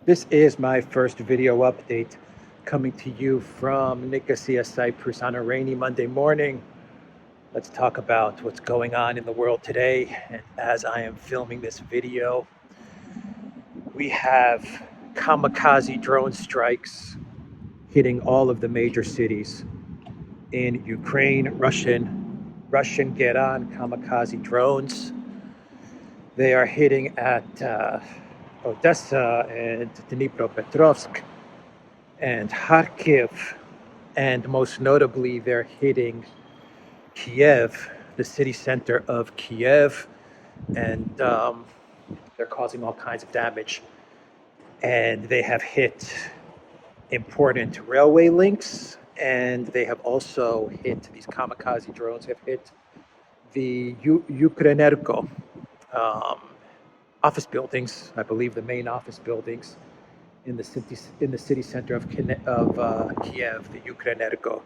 This is my first video update coming to you from Nicosia, Cyprus on a rainy Monday morning. Let's talk about what's going on in the world today. And as I am filming this video, we have kamikaze drone strikes hitting all of the major cities in Ukraine. Russian get on kamikaze drones. They are hitting at Odessa and Dnipropetrovsk and Kharkiv, and most notably they're hitting Kiev, the city center of Kiev, and they're causing all kinds of damage. And they have hit important railway links, and they have also hit, these kamikaze drones have hit the ETHEREUM office buildings, I believe the main office buildings in the city center of Kiev, the ETHEREUM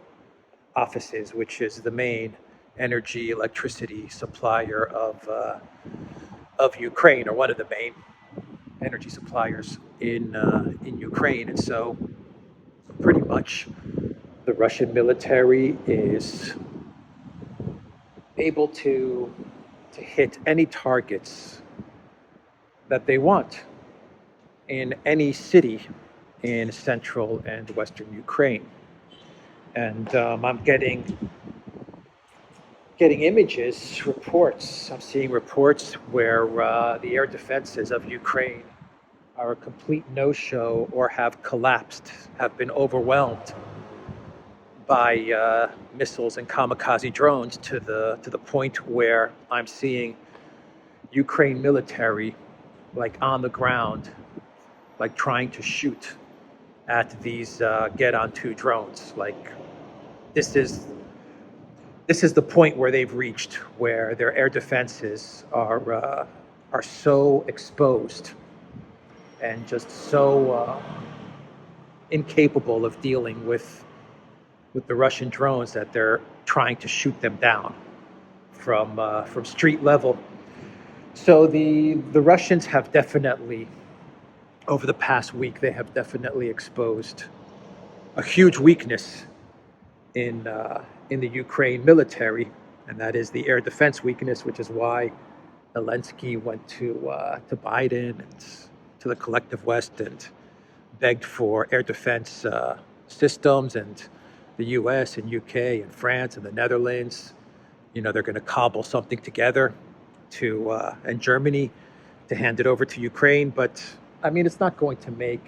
offices, which is the main electricity supplier of Ukraine, or one of the main energy suppliers in Ukraine. And so pretty much the Russian military is able to hit any targets that they want in any city in central and western Ukraine. And I'm getting images, reports. I'm seeing reports where the air defenses of Ukraine are a complete no-show or have collapsed, have been overwhelmed by missiles and kamikaze drones to the point where I'm seeing Ukraine military like on the ground, like trying to shoot at these get-on-2 drones. Like this is the point where they've reached, where their air defenses are so exposed and just so incapable of dealing with the Russian drones that they're trying to shoot them down from street level. So the Russians have definitely, over the past week, they have definitely exposed a huge weakness in the Ukraine military, and that is the air defense weakness, which is why Zelensky went to Biden and to the collective West and begged for air defense systems, and the U.S. and U.K. and France and the Netherlands, they're going to cobble something together and Germany to hand it over to Ukraine. But I mean, it's not going to make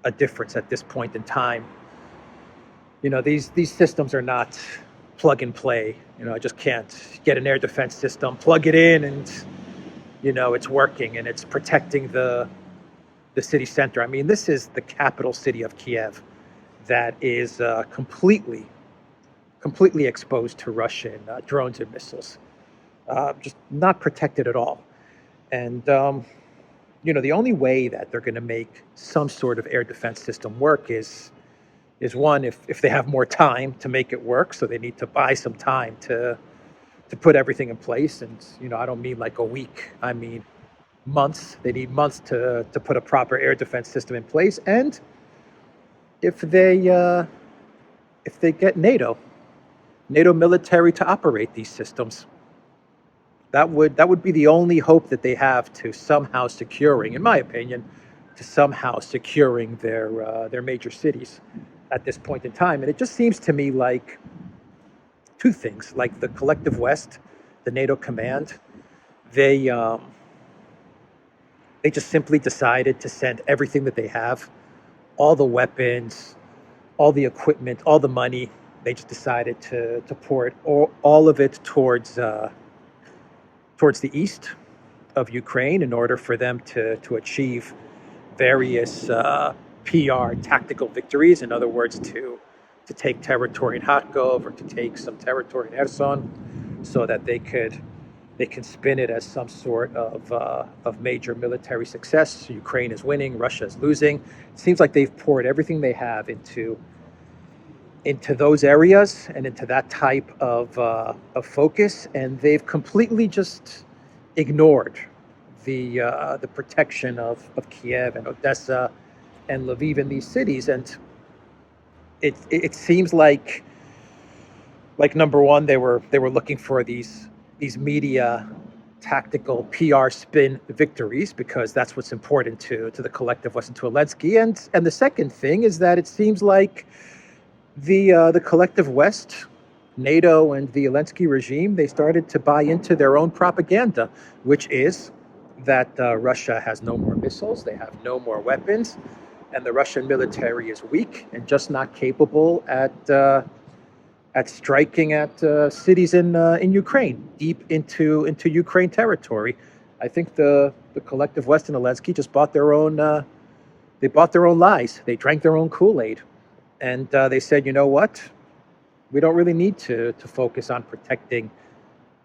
a difference at this point in time. These systems are not plug and play. I just can't get an air defense system, plug it in, and it's working and it's protecting the city center. I mean, this is the capital city of Kiev that is completely exposed to Russian drones and missiles. Just not protected at all. And, the only way that they're going to make some sort of air defense system work is one, if they have more time to make it work. So they need to buy some time to put everything in place. And, I don't mean like a week. I mean months. They need months to put a proper air defense system in place. And if they get NATO military to operate these systems, that would be the only hope that they have to somehow securing, in my opinion, their major cities at this point in time. And it just seems to me like two things: like the collective West, the NATO command, they just simply decided to send everything that they have, all the weapons, all the equipment, all the money. They just decided to pour it all of it towards the east of Ukraine in order for them to achieve various PR tactical victories. In other words, to take territory in Kharkov or to take some territory in Kherson, so that they can spin it as some sort of major military success. Ukraine is winning, Russia is losing. It seems like they've poured everything they have into those areas and into that type of focus, and they've completely just ignored the protection of Kiev and Odessa and Lviv and these cities. And it seems like number one, they were looking for these media tactical PR spin victories, because that's what's important to the collective West and to Zelensky. And the second thing is that it seems like the collective West, NATO and the Zelensky regime, they started to buy into their own propaganda, which is that Russia has no more missiles, they have no more weapons, and the Russian military is weak and just not capable at striking at cities in Ukraine, deep into Ukraine territory. I think the collective West and Zelensky just bought their own lies. They drank their own Kool-Aid, and they said, you know what? We don't really need to focus on protecting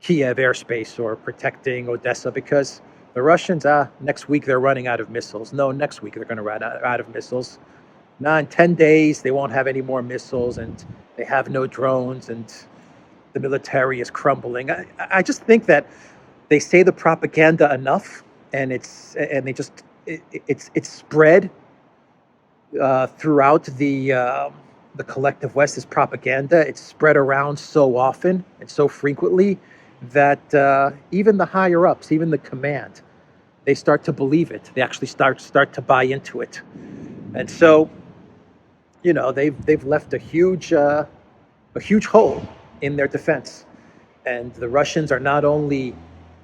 Kiev airspace or protecting Odessa, because the Russians, next week they're running out of missiles. No, next week they're going to run out of missiles. Now, in 10 days, they won't have any more missiles, and they have no drones, and the military is crumbling. I just think that they say the propaganda enough, and it's spread throughout the collective West as propaganda. It's spread around so often and so frequently that even the higher ups, even the command, they start to believe it. They actually start to buy into it, and so, they've left a huge hole in their defense. And the Russians are not only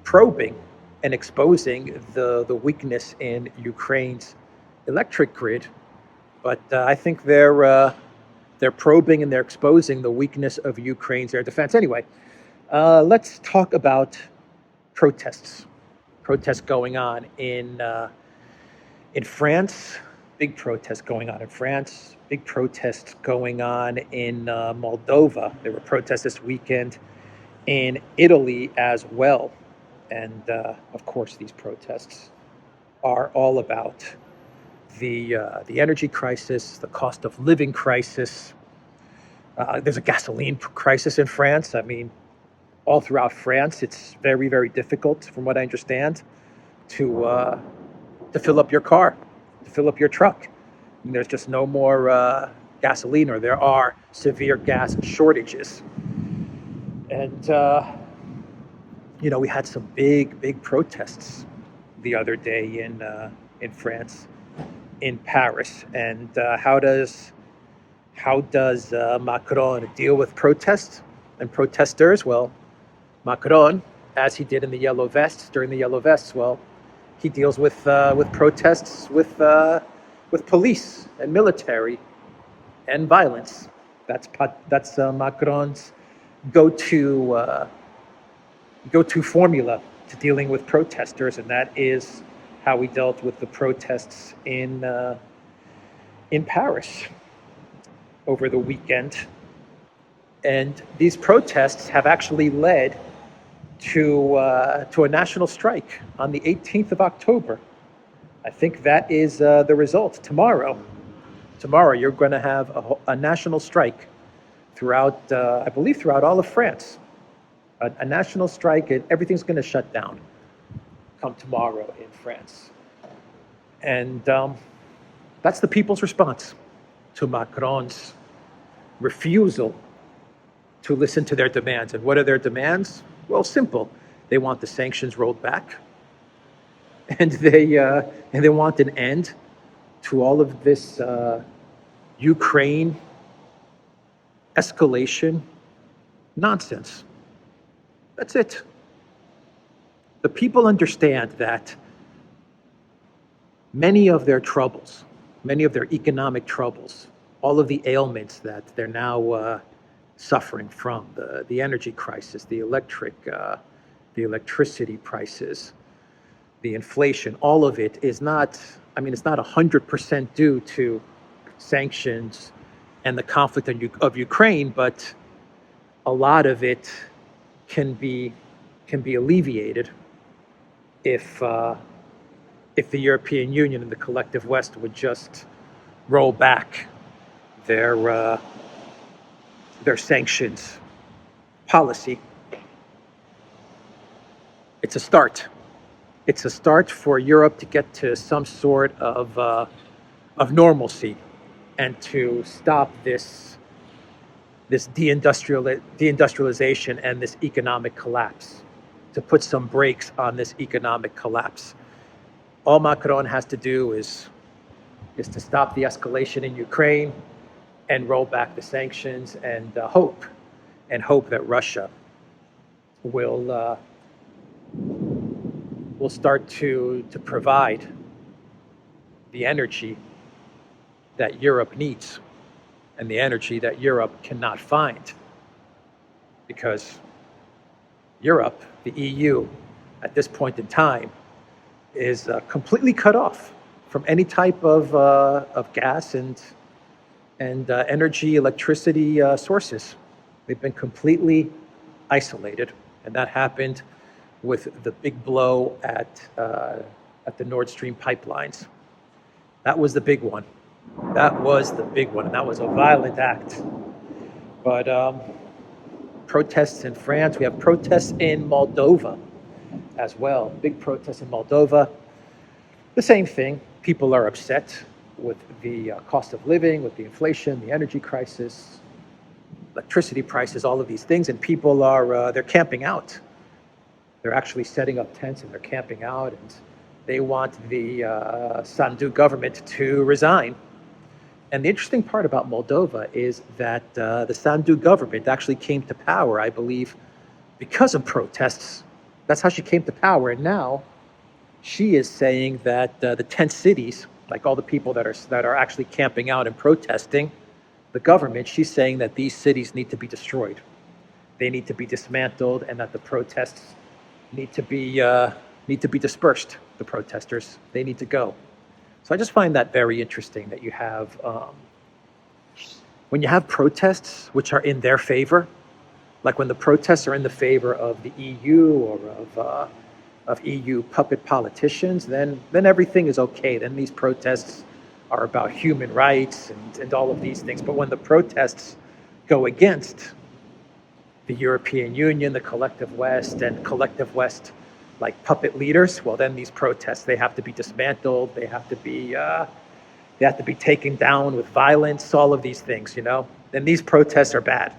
probing and exposing the weakness in Ukraine's electric grid, but I think they're probing and they're exposing the weakness of Ukraine's air defense. Anyway, let's talk about protests. Protests going on in France. Big protests going on in France. Big protests going on in Moldova. There were protests this weekend in Italy as well. And of course, these protests are all about the energy crisis, the cost of living crisis. There's a gasoline crisis in France. I mean, all throughout France, it's very, very difficult, from what I understand, to fill up your car, to fill up your truck. And there's just no more gasoline, or there are severe gas shortages. And we had some big protests the other day in France, in Paris. And how does Macron deal with protests and protesters? Well, Macron, as he did in the Yellow Vests, during the Yellow Vests, well, he deals with protests with police and military and violence. That's Macron's go-to formula to dealing with protesters, and that is how he dealt with the protests in Paris over the weekend. And these protests have actually led to a national strike on the 18th of October. I think that is the result. Tomorrow, you're going to have a national strike throughout, I believe, throughout all of France. A national strike, and everything's going to shut down come tomorrow in France. And that's the people's response to Macron's refusal to listen to their demands. And what are their demands? Well, simple. They want the sanctions rolled back, and they want an end to all of this Ukraine escalation nonsense. That's it. The people understand that many of their troubles, many of their economic troubles, all of the ailments that they're now suffering from, the energy crisis, the electricity prices, the inflation, all of it is not, it's not 100% due to sanctions and the conflict of Ukraine, but a lot of it can be alleviated if the European Union and the collective West would just roll back their sanctions policy. It's a start. It's a start for Europe to get to some sort of normalcy and to stop this deindustrialization and this economic collapse, to put some brakes on this economic collapse. All Macron has to do is to stop the escalation in Ukraine and roll back the sanctions and hope that Russia will start to provide the energy that Europe needs and the energy that Europe cannot find, because Europe, the EU, at this point in time, is completely cut off from any type of gas and energy, electricity sources. They've been completely isolated, and that happened with the big blow at the Nord Stream pipelines. That was the big one. That was the big one, and that was a violent act. But protests in France, we have protests in Moldova as well. Big protests in Moldova. The same thing. People are upset with the cost of living, with the inflation, the energy crisis, electricity prices, all of these things, and people are they're camping out. They're actually setting up tents and they're camping out, and they want the Sandu government to resign. And the interesting part about Moldova is that the Sandu government actually came to power, I believe, because of protests. That's how she came to power. And now she is saying that the 10 cities, like all the people that are actually camping out and protesting the government, she's saying that these cities need to be destroyed. They need to be dismantled, and that the protests need to be dispersed. The protesters, they need to go. So I just find that very interesting that you have, when you have protests which are in their favor, like when the protests are in the favor of the EU or of EU puppet politicians, then everything is okay. Then these protests are about human rights and all of these things. But when the protests go against the European Union, the collective West, and collective West like puppet leaders, well, then these protests, they have to be dismantled. They have to be taken down with violence. All of these things, Then these protests are bad.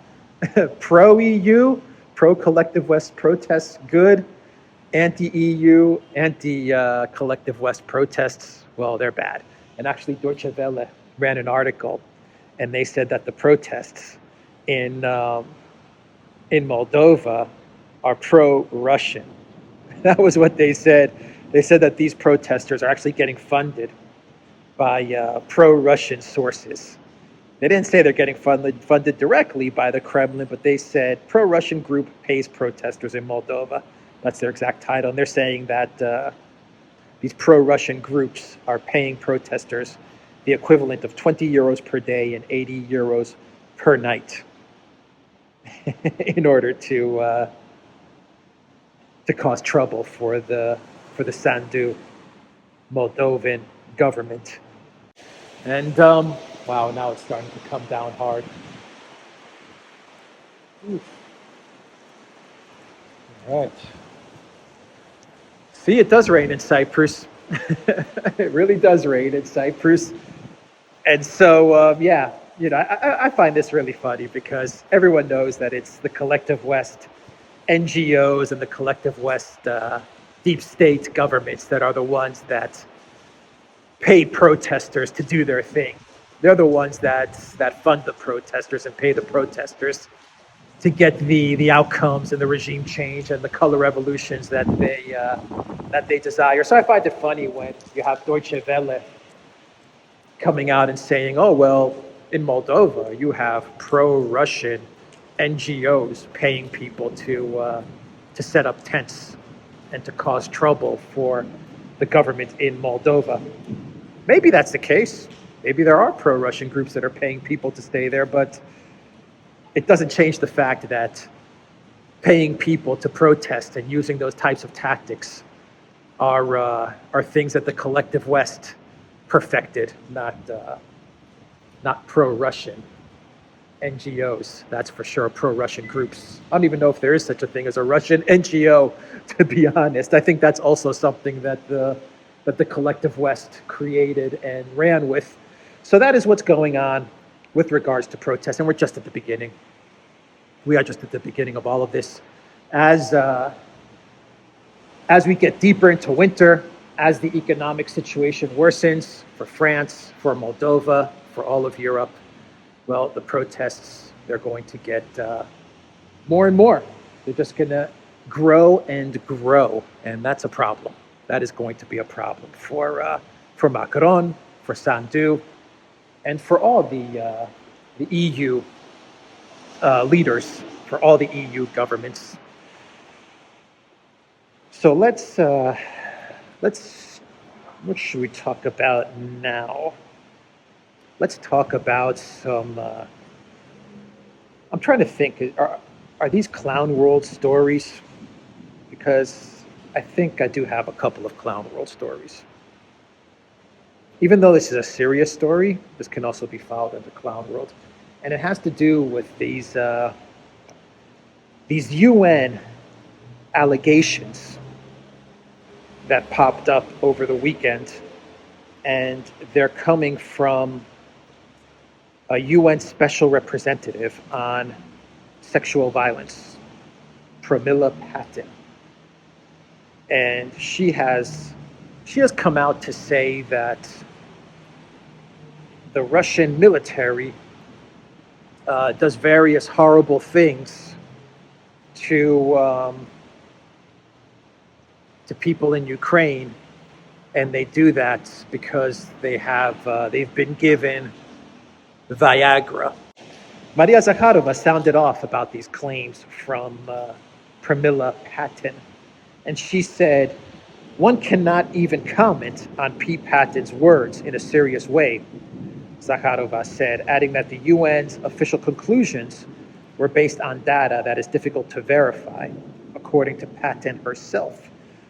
Pro-EU, pro-collective West protests, good. Anti-EU, anti-collective West protests, well, they're bad. And actually, Deutsche Welle ran an article, and they said that the protests in Moldova are pro-Russian. That was what they said. They said that these protesters are actually getting funded by pro-Russian sources. They didn't say they're getting funded directly by the Kremlin, but they said pro-Russian group pays protesters in Moldova. That's their exact title. And they're saying that these pro-Russian groups are paying protesters the equivalent of 20 euros per day and 80 euros per night in order to cause trouble for the Sandu Moldovan government. And wow, now it's starting to come down hard. Oof. All right. See, it does rain in Cyprus. It really does rain in Cyprus. And so, yeah, I find this really funny because everyone knows that it's the collective West NGOs and the collective West deep state governments that are the ones that pay protesters to do their thing. They're the ones that fund the protesters and pay the protesters to get the outcomes and the regime change and the color revolutions that they desire. So I find it funny when you have Deutsche Welle coming out and saying, "Oh well, in Moldova you have pro-Russian NGOs paying people to set up tents and to cause trouble for the government in Moldova." Maybe that's the case. Maybe there are pro-Russian groups that are paying people to stay there, but it doesn't change the fact that paying people to protest and using those types of tactics are things that the collective West perfected, not pro-Russian NGOs, that's for sure, pro-Russian groups. I don't even know if there is such a thing as a Russian NGO, to be honest. I think that's also something that the collective West created and ran with. So that is what's going on with regards to protests, and we're just at the beginning. We are just at the beginning of all of this. As we get deeper into winter, as the economic situation worsens for France, for Moldova, for all of Europe, well, the protests, they're going to get more and more. They're just going to grow and grow, and that's a problem. That is going to be a problem for Macron, for Sandu, and for all the EU leaders, for all the EU governments. So let's what should we talk about now? Let's talk about some. I'm trying to think. Are these Clown World stories? Because I think I do have a couple of Clown World stories. Even though this is a serious story, this can also be filed under Clown World, and it has to do with these UN allegations that popped up over the weekend, and they're coming from a UN special representative on sexual violence, Pramila Patten. And she has come out to say that the Russian military does various horrible things to people in Ukraine, and they do that because they've been given Viagra. Maria Zakharova sounded off about these claims from Pramila Patten, and she said, "One cannot even comment on P. Patten's words in a serious way," Zakharova said, adding that the UN's official conclusions were based on data that is difficult to verify, according to Patten herself.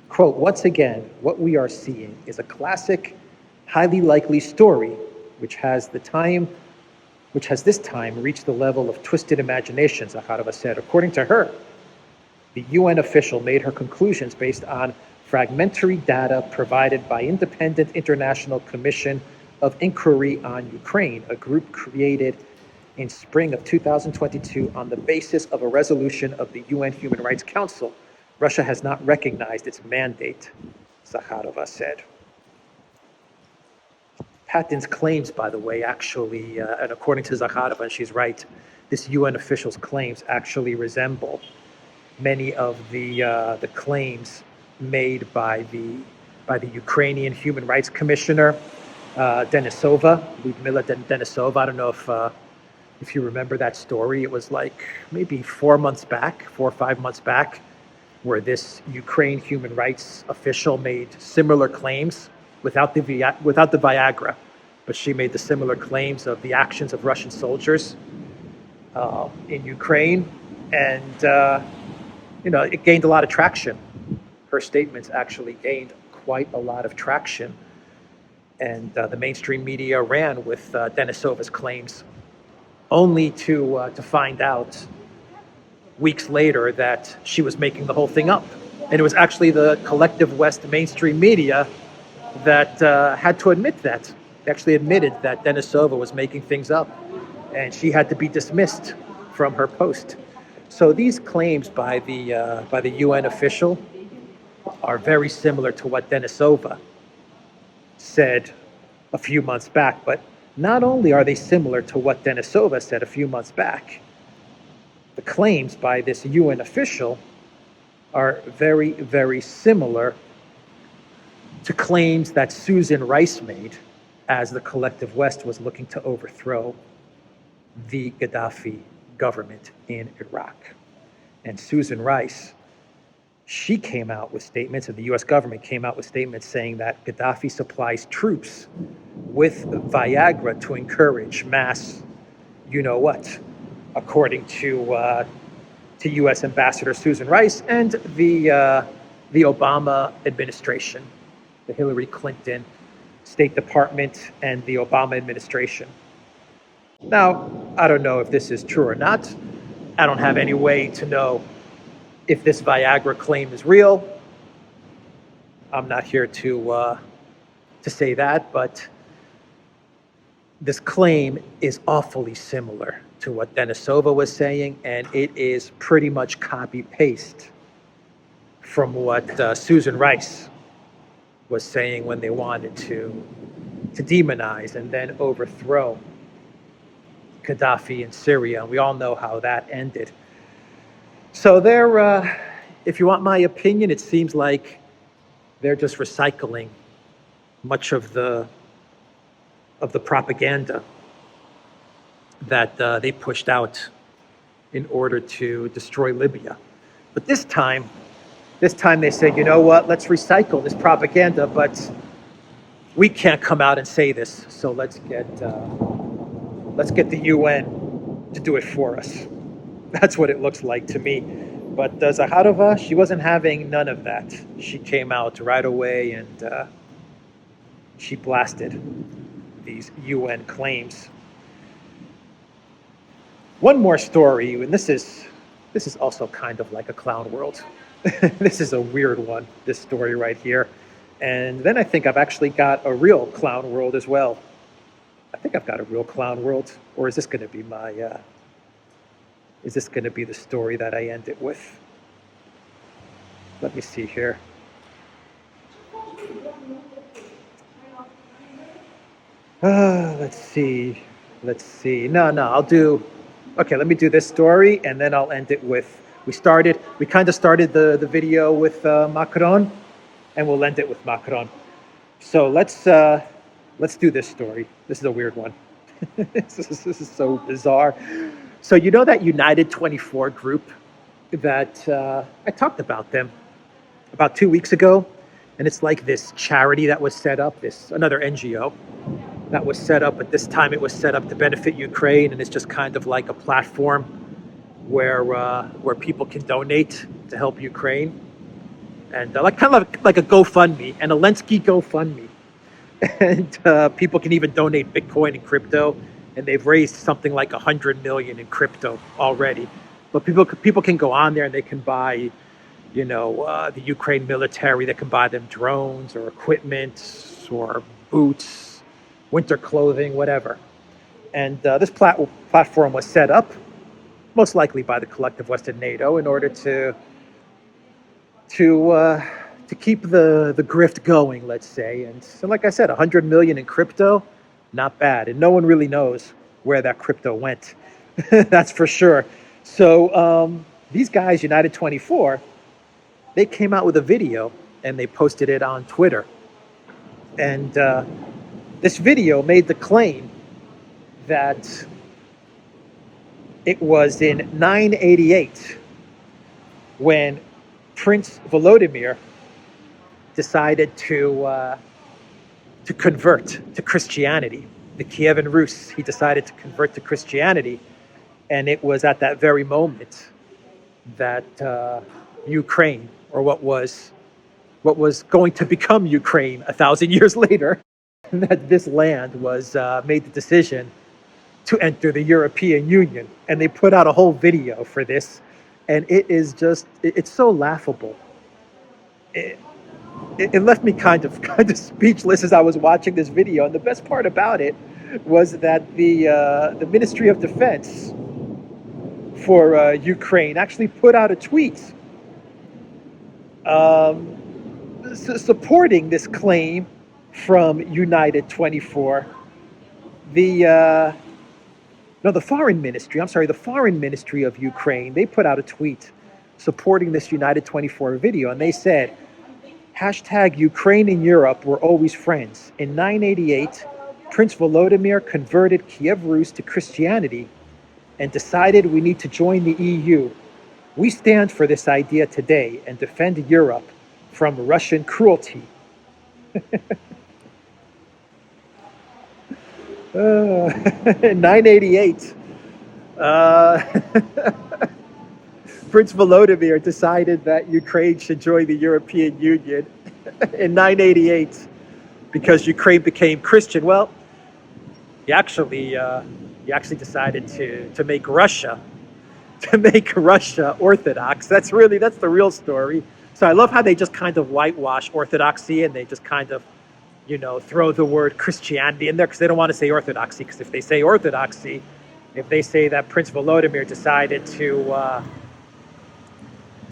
Quote, "Once again, what we are seeing is a classic, highly likely story, which has this time reached the level of twisted imagination," Zakharova said. According to her, the UN official made her conclusions based on fragmentary data provided by Independent International Commission of Inquiry on Ukraine, a group created in spring of 2022 on the basis of a resolution of the UN Human Rights Council. Russia has not recognized its mandate, Zakharova said. Patten's claims, by the way, actually, and according to Zakharova, and she's right, this UN official's claims actually resemble many of the claims made by the Ukrainian Human Rights Commissioner, Denisova, Lyudmila Denisova. I don't know if you remember that story. It was like maybe 4 or 5 months back, where this Ukraine human rights official made similar claims without the Viagra, but she made the similar claims of the actions of Russian soldiers in Ukraine, and it gained a lot of traction. Her statements actually gained quite a lot of traction, and the mainstream media ran with Denisova's claims, only to find out weeks later that she was making the whole thing up. And it was actually the collective West mainstream media that had to admit that. They actually admitted that Denisova was making things up, and she had to be dismissed from her post. So these claims by the UN official are very similar to what Denisova said a few months back. But not only are they similar to what Denisova said a few months back, the claims by this UN official are very, very similar to claims that Susan Rice made as the collective West was looking to overthrow the Gaddafi government in Iraq. And Susan Rice, she came out with statements, and the US government came out with statements saying that Gaddafi supplies troops with Viagra to encourage mass you-know-what, according to U.S. Ambassador Susan Rice and the Obama administration, the Hillary Clinton State Department and the Obama administration. Now, I don't know if this is true or not. I don't have any way to know if this Viagra claim is real. I'm not here to say that, but this claim is awfully similar to what Denisova was saying, and it is pretty much copy-paste from what Susan Rice was saying when they wanted to demonize and then overthrow Gaddafi in Syria. And we all know how that ended. So if you want my opinion, it seems like they're just recycling much of the propaganda that they pushed out in order to destroy Libya. But this time they said, you know what, let's recycle this propaganda, but we can't come out and say this, so let's get the UN to do it for us. That's what it looks like to me. But Zakharova, she wasn't having none of that. She came out right away and she blasted these UN claims. One more story, and this is also kind of like a clown world. This is a weird one, this story right here. And then I think I've actually got a real clown world as well. I think I've got a real clown world, or is this going to be is this going to be the story that I end it with? Let me see here. Let's see. No, I'll do, okay, let me do this story, and then I'll end it with, we kind of started the video with Macron, and we'll end it with Macron. So let's do this story. This is a weird one. This is so bizarre. So you know that United 24 group that I talked about them about 2 weeks ago, and it's like this charity that was set up, another NGO that was set up, but this time it was set up to benefit Ukraine, and it's just kind of like a platform where people can donate to help Ukraine, and kind of like a GoFundMe, an Zelensky GoFundMe, and people can even donate Bitcoin and crypto, and they've raised something like 100 million in crypto already. But people can go on there and they can buy, the Ukraine military. They can buy them drones or equipment or boots, winter clothing, whatever. And this platform was set up, most likely by the collective Western NATO, in order to keep the grift going, let's say. And so, like I said, 100 million in crypto, not bad. And no one really knows where that crypto went. That's for sure. So these guys, United 24, they came out with a video and they posted it on Twitter. And this video made the claim that it was in 988 when Prince Volodymyr decided to convert to Christianity. The Kievan Rus, he decided to convert to Christianity, and it was at that very moment that Ukraine, or what was going to become Ukraine 1,000 years later, that this land was made the decision to enter the European Union. And they put out a whole video for this, and it's so laughable. It left me kind of speechless as I was watching this video. And the best part about it was that the Ministry of Defense for Ukraine actually put out a tweet supporting this claim from United 24. The Foreign Ministry of Ukraine, they put out a tweet supporting this United 24 video, and they said, hashtag Ukraine and Europe were always friends. In 988, Prince Volodymyr converted Kiev Rus to Christianity and decided we need to join the EU. We stand for this idea today and defend Europe from Russian cruelty. In 988, Prince Volodymyr decided that Ukraine should join the European Union in 988 because Ukraine became Christian. Well, he actually He actually decided to make Russia Orthodox. That's the real story. So I love how they just kind of whitewash Orthodoxy, and they just kind of, throw the word Christianity in there because they don't want to say Orthodoxy. Because if they say Orthodoxy, if they say that Prince Volodymyr decided to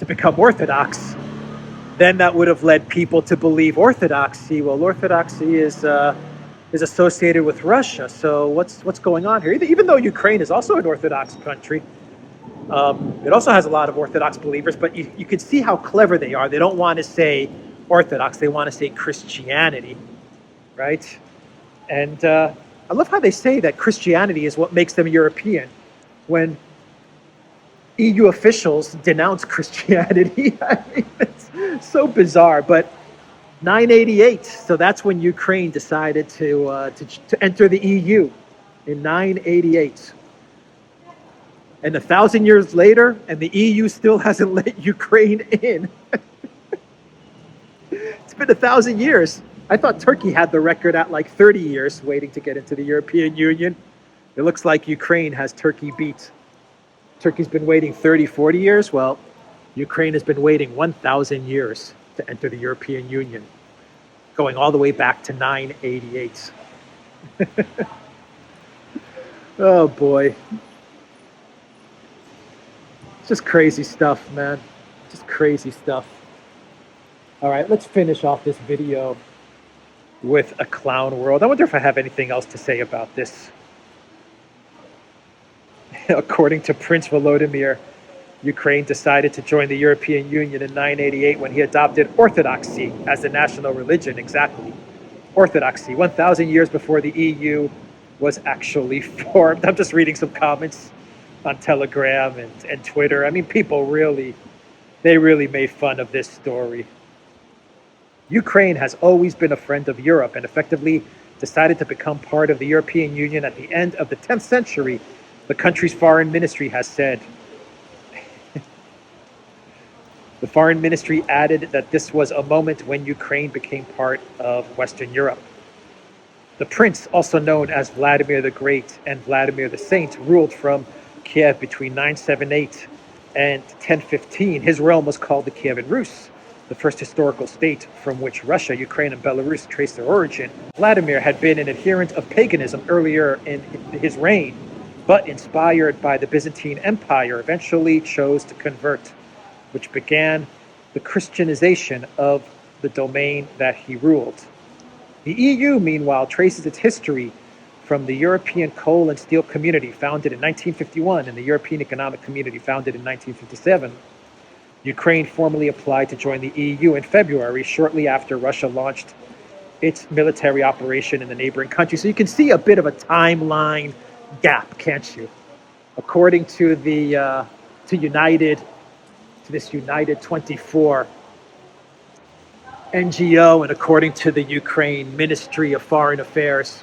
become Orthodox, then that would have led people to believe Orthodoxy. Well, Orthodoxy is associated with Russia. So what's going on here? Even though Ukraine is also an Orthodox country, it also has a lot of Orthodox believers, but you can see how clever they are. They don't want to say Orthodox. They want to say Christianity, right? And I love how they say that Christianity is what makes them European when EU officials denounce Christianity. I mean, it's so bizarre. But 988, so that's when Ukraine decided to enter the EU in 988. And 1,000 years later, and the EU still hasn't let Ukraine in. It's been 1,000 years. I thought Turkey had the record at like 30 years waiting to get into the European Union. It looks like Ukraine has Turkey beat. Turkey's been waiting 30, 40 years. Well, Ukraine has been waiting 1,000 years to enter the European Union, going all the way back to 988. Oh boy. Just crazy stuff, man. Just crazy stuff. All right, let's finish off this video with a clown world. I wonder if I have anything else to say about this. According to Prince Volodymyr, Ukraine decided to join the European Union in 988 when he adopted Orthodoxy as the national religion. Exactly. Orthodoxy, 1,000 years before the EU was actually formed. I'm just reading some comments on Telegram and Twitter. I mean, people really made fun of this story. Ukraine has always been a friend of Europe and effectively decided to become part of the European Union at the end of the 10th century, the country's foreign ministry has said. The foreign ministry added that this was a moment when Ukraine became part of Western Europe. The prince, also known as Vladimir the Great and Vladimir the Saint, ruled from Kiev between 978 and 1015. His realm was called the Kievan Rus, the first historical state from which Russia, Ukraine, and Belarus traced their origin. Vladimir had been an adherent of paganism earlier in his reign, but inspired by the Byzantine Empire, eventually chose to convert, which began the Christianization of the domain that he ruled. The EU, meanwhile, traces its history from the European Coal and Steel Community, founded in 1951, and the European Economic Community, founded in 1957. Ukraine formally applied to join the EU in February, shortly after Russia launched its military operation in the neighboring country. So you can see a bit of a timeline gap, can't you? According to this United 24 NGO, and according to the Ukraine Ministry of Foreign Affairs,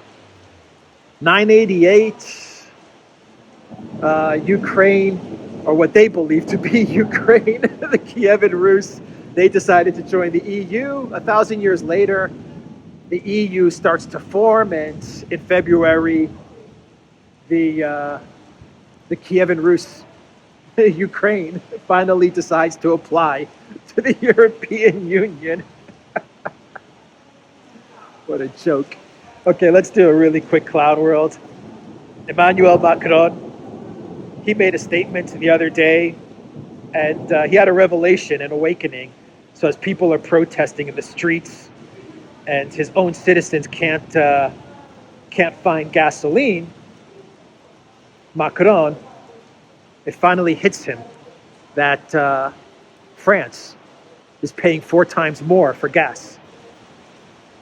988, Ukraine, or what they believe to be Ukraine, the Kievan Rus, they decided to join the EU. 1,000 years later, the EU starts to form, and in February, the Kievan Rus, Ukraine, finally decides to apply to the European Union. What a joke. Okay, let's do a really quick clown world. Emmanuel Macron, he made a statement the other day, and he had a revelation, an awakening. So as people are protesting in the streets, and his own citizens can't find gasoline, Macron, it finally hits him that France is paying 4 times more for gas,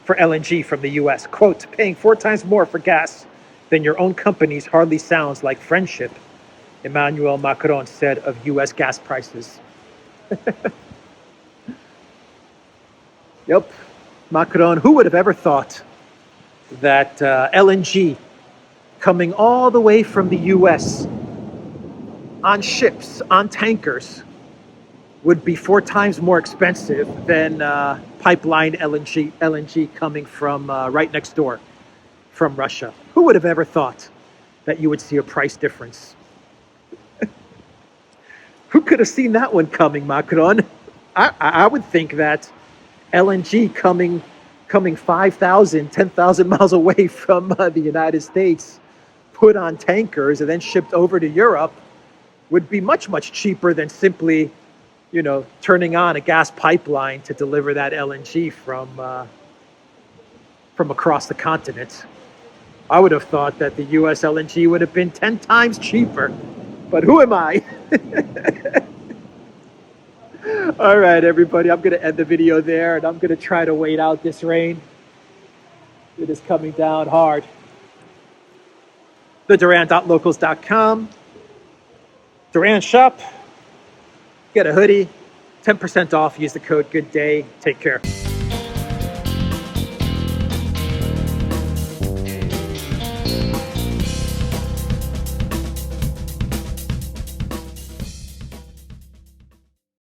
for LNG from the US. Quote, paying 4 times more for gas than your own companies hardly sounds like friendship, Emmanuel Macron said of US gas prices. Yep, Macron, who would have ever thought that LNG coming all the way from the US on ships, on tankers, would be 4 times more expensive than pipeline LNG coming from right next door from Russia. Who would have ever thought? that you would see a price difference. Who could have seen that one coming, Macron? I would think that LNG coming 5,000, 10,000 miles away from the United States, put on tankers and then shipped over to Europe would be much, much cheaper than simply, turning on a gas pipeline to deliver that LNG from across the continent. I would have thought that the US LNG would have been 10 times cheaper, but who am I? All right, everybody, I'm going to end the video there, and I'm going to try to wait out this rain. It is coming down hard. theduran.locals.com. Duran shop. Get a hoodie. 10% off. Use the code GOODDAY. Take care.